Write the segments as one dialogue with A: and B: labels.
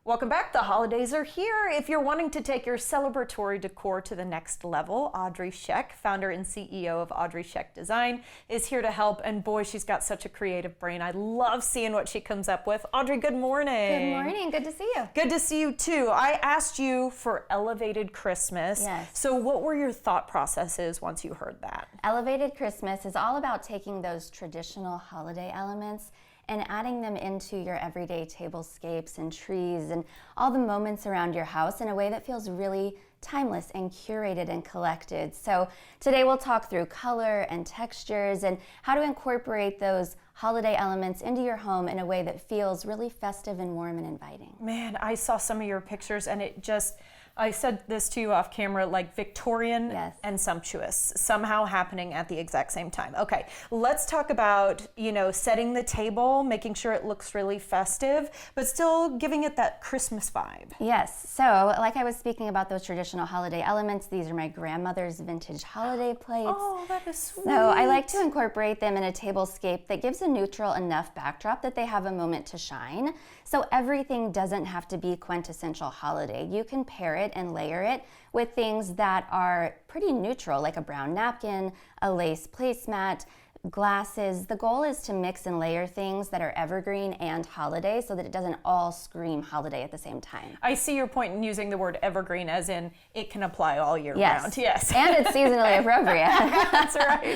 A: Welcome back. The holidays are here. If you're wanting to take your celebratory decor to the next level, Audrey Scheck, founder and CEO of Audrey Scheck Design, is here to help. And boy, she's got such a creative brain. I love seeing what she comes up with. Audrey, good morning.
B: Good morning. Good to see you.
A: Good to see you too. I asked you for elevated Christmas.
B: Yes.
A: So what were your thought processes once you heard that?
B: Elevated Christmas is all about taking those traditional holiday elements and adding them into your everyday tablescapes and trees and all the moments around your house in a way that feels really timeless and curated and collected. So today we'll talk through color and textures and how to incorporate those holiday elements into your home in a way that feels really festive and warm and inviting.
A: Man, I saw some of your pictures and it just, I said this to you off camera, like Victorian and sumptuous, somehow happening at the exact same time. Okay, let's talk about, setting the table, making sure it looks really festive, but still giving it that Christmas vibe.
B: Yes, so like I was speaking about those traditional holiday elements, these are my grandmother's vintage holiday plates.
A: Oh, that is sweet.
B: So I like to incorporate them in a tablescape that gives a neutral enough backdrop that they have a moment to shine. So everything doesn't have to be quintessential holiday. You can pair it and layer it with things that are pretty neutral, like a brown napkin, a lace placemat, glasses. The goal is to mix and layer things that are evergreen and holiday so that it doesn't all scream holiday at the same time.
A: I see your point in using the word evergreen as in it can apply all year round. Yes.
B: And it's seasonally appropriate.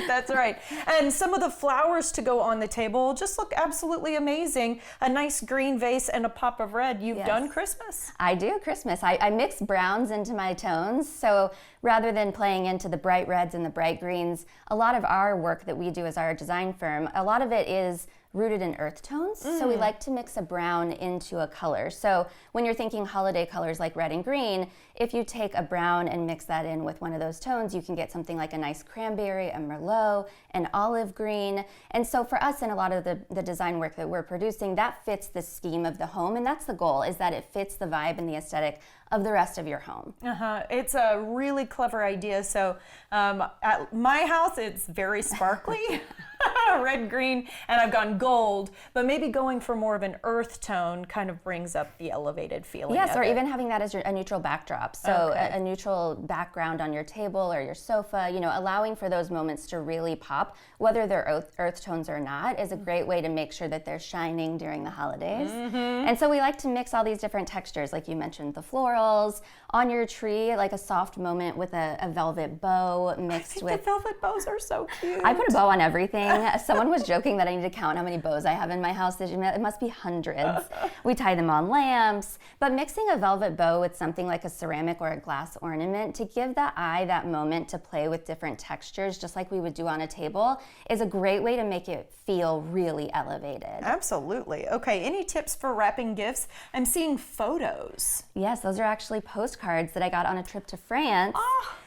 A: That's right. And some of the flowers to go on the table just look absolutely amazing. A nice green vase and a pop of red. You've done Christmas?
B: I do Christmas. I mix browns into my tones. So rather than playing into the bright reds and the bright greens, a lot of our work that we do as our design firm, a lot of it is rooted in earth tones. So we like to mix a brown into a color. So when you're thinking holiday colors like red and green, if you take a brown and mix that in with one of those tones, you can get something like a nice cranberry, a merlot, an olive green. And so for us in a lot of the design work that we're producing, that fits the scheme of the home. And that's the goal, is that it fits the vibe and the aesthetic of the rest of your home.
A: It's a really clever idea. So at my house, it's very sparkly. Red, green, and I've gone gold, but maybe going for more of an earth tone kind of brings up the elevated feeling.
B: Yes, or even having that as a neutral backdrop. So a neutral background on your table or your sofa, allowing for those moments to really pop, whether they're earth tones or not, is a great way to make sure that they're shining during the holidays. And so we like to mix all these different textures, like you mentioned, the florals, on your tree, like a soft moment with a velvet bow mixed with...
A: the velvet bows are so cute.
B: I put a bow on everything. Someone was joking that I need to count how many bows I have in my house. It must be hundreds. We tie them on lamps. But mixing a velvet bow with something like a ceramic or a glass ornament to give the eye that moment to play with different textures, just like we would do on a table, is a great way to make it feel really elevated.
A: Absolutely. Okay, any tips for wrapping gifts? I'm seeing photos.
B: Yes, those are actually postcards that I got on a trip to France.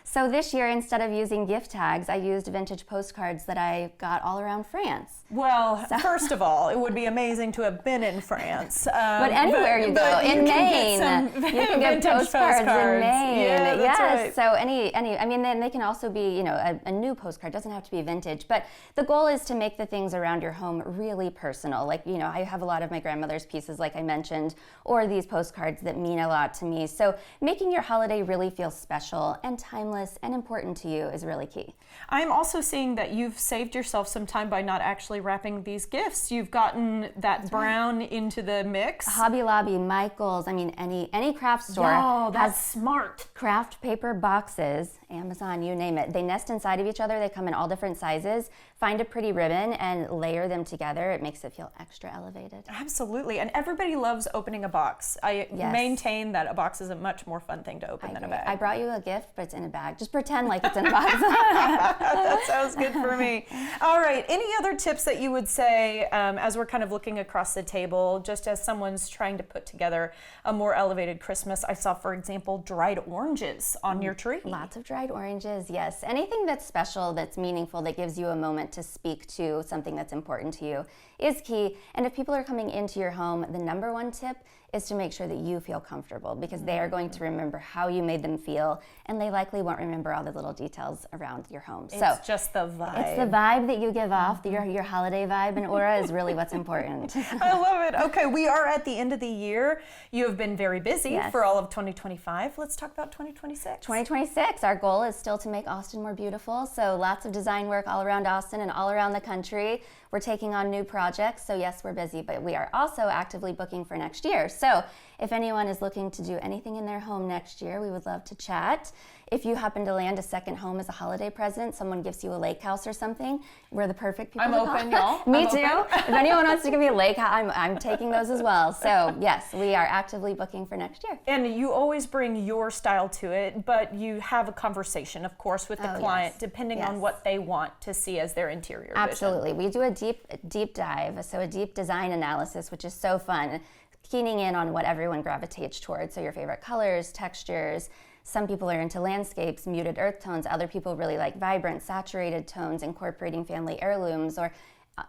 B: So this year, instead of using gift tags, I used vintage postcards that I got all around France.
A: Well, first of all, it would be amazing to have been in France.
B: But anywhere you go, in Maine, you can get postcards in Maine.
A: Yeah, that's right.
B: So then they can also be, a new postcard. Doesn't have to be vintage, but the goal is to make the things around your home really personal. Like, I have a lot of my grandmother's pieces, like I mentioned, or these postcards that mean a lot to me. So making your holiday really feel special and timeless and important to you is really key.
A: I'm also seeing that you've saved yourself some time by not actually wrapping these gifts. You've gotten that brown into the mix.
B: Hobby Lobby, Michael's, any craft store
A: has smart
B: craft paper boxes, Amazon, you name it. They nest inside of each other. They come in all different sizes. Find a pretty ribbon and layer them together. It makes it feel extra elevated.
A: Absolutely. And everybody loves opening a box. I maintain that a box is a much more fun thing to open than a bag.
B: I brought you a gift, but it's in a bag. Just pretend like it's in a box.
A: That sounds good for me. All right. Any other tips that you would say as we're kind of looking across the table, just as someone's trying to put together a more elevated Christmas? I saw, for example, dried oranges on your tree.
B: Lots of dried oranges, yes. Anything that's special, that's meaningful, that gives you a moment to speak to something that's important to you is key. And if people are coming into your home, the number one tip is to make sure that you feel comfortable, because they are going to remember how you made them feel, and they likely won't remember all the little details around your home.
A: It's just the vibe.
B: It's the vibe that you give off, your holiday vibe and aura is really what's important.
A: I love it. Okay, we are at the end of the year. You have been very busy for all of 2025. Let's talk about 2026.
B: 2026, our goal is still to make Austin more beautiful, so lots of design work all around Austin and all around the country. We're taking on new projects, so yes, we're busy, but we are also actively booking for next year. So if anyone is looking to do anything in their home next year, we would love to chat. If you happen to land a second home as a holiday present, someone gives you a lake house or something, we're the perfect people
A: I'm
B: to
A: open,
B: call.
A: y'all.
B: Me too. If anyone wants to give me a lake house, I'm taking those as well. So yes, we are actively booking for next year.
A: And you always bring your style to it, but you have a conversation, of course, with the client, depending on what they want to see as their interior vision.
B: Absolutely. We do a deep dive, so a deep design analysis, which is so fun, keying in on what everyone gravitates towards. So your favorite colors, textures. Some people are into landscapes, muted earth tones. Other people really like vibrant, saturated tones, incorporating family heirlooms, or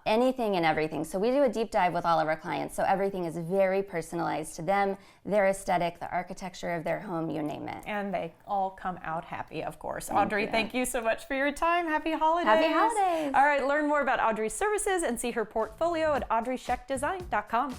B: anything and everything. So we do a deep dive with all of our clients. So everything is very personalized to them, their aesthetic, the architecture of their home, you name it.
A: And they all come out happy, of course. Audrey, thank you so much for your time. Happy holidays.
B: Happy holidays.
A: All right, learn more about Audrey's services and see her portfolio at audreyscheckdesign.com.